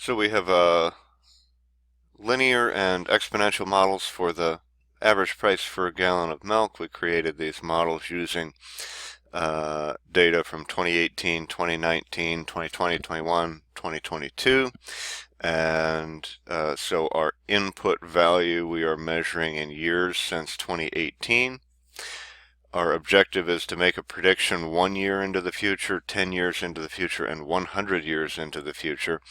So we have linear and exponential models for the average price for a gallon of milk. We created these models using data from 2018, 2019, 2020, 21, 2022. And so our input value we are measuring in years since 2018. Our objective is to make a prediction 1 year into the future, 10 years into the future, and 100 years into the future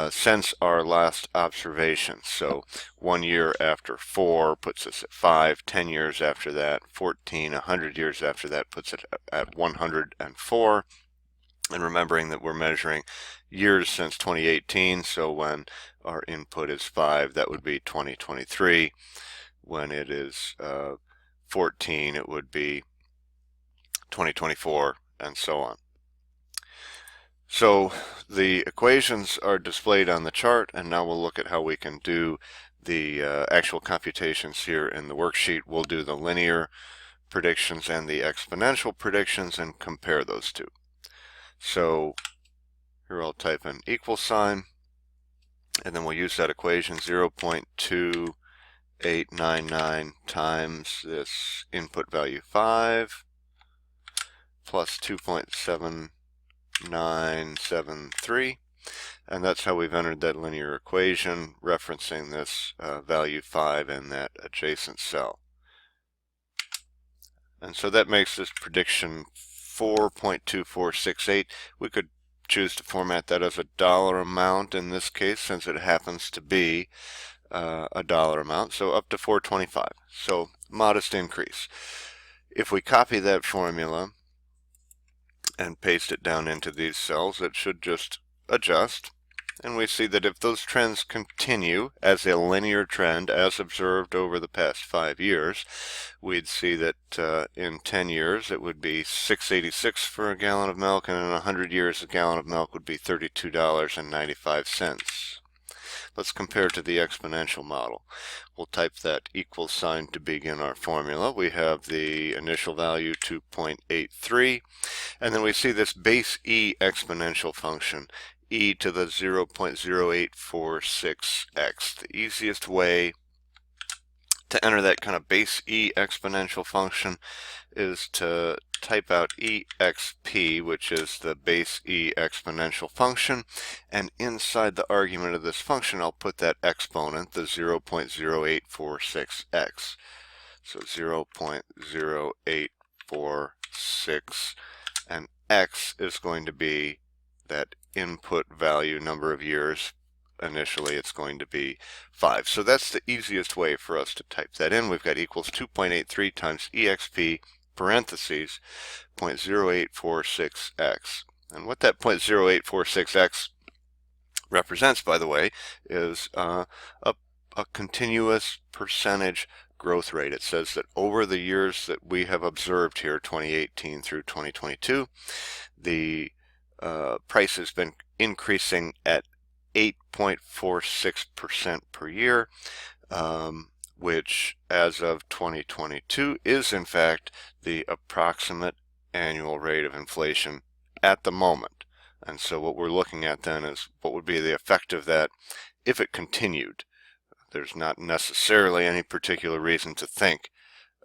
since our last observation. So 1 year after 4 puts us at 5, 10 years after that, 14, 100 years after that puts it at 104. And remembering that we're measuring years since 2018, so when our input is 5, that would be 2023. When it is 14, it would be 2024, and so on. So the equations are displayed on the chart, and now we'll look at how we can do the actual computations here in the worksheet. We'll do the linear predictions and the exponential predictions and compare those two. So here I'll type in equal sign, and then we'll use that equation 0.2899 times this input value 5 plus 2.7973, and that's how we've entered that linear equation, referencing this value 5 in that adjacent cell. And so that makes this prediction 4.2468. We could choose to format that as a dollar amount in this case, since it happens to be a dollar amount, so up to 425. So modest increase. If we copy that formula and paste it down into these cells, it should just adjust. And we see that if those trends continue as a linear trend as observed over the past 5 years, we'd see that in 10 years it would be $6.86 for a gallon of milk, and in 100 years a gallon of milk would be $32.95. Let's compare to the exponential model. We'll type that equal sign to begin our formula. We have the initial value 2.83, and then we see this base e exponential function, e to the 0.0846x. The easiest way to enter that kind of base e exponential function is to type out exp, which is the base e exponential function, and inside the argument of this function I'll put that exponent, the 0.0846x. So 0.0846, and x is going to be that input value number of years. Initially it's going to be 5. So that's the easiest way for us to type that in. We've got equals 2.83 times exp parentheses 0.0846x. And what that 0.0846x represents, by the way, is a continuous percentage growth rate. It says that over the years that we have observed here, 2018 through 2022, the price has been increasing at 8.46% per year, which as of 2022 is in fact the approximate annual rate of inflation at the moment. And so what we're looking at then is what would be the effect of that if it continued. There's not necessarily any particular reason to think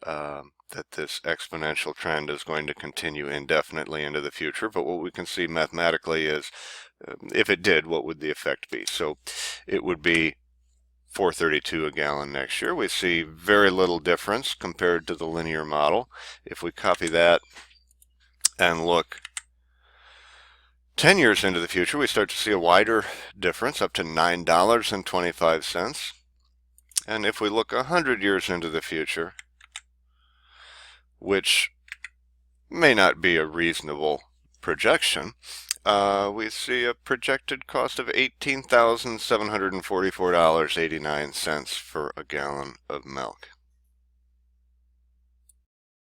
that this exponential trend is going to continue indefinitely into the future, but what we can see mathematically is if it did, what would the effect be? So it would be $4.32 a gallon next year. We see very little difference compared to the linear model. If we copy that and look 10 years into the future, we start to see a wider difference, up to $9.25. And if we look 100 years into the future, which may not be a reasonable projection, we see a projected cost of $18,744.89 for a gallon of milk.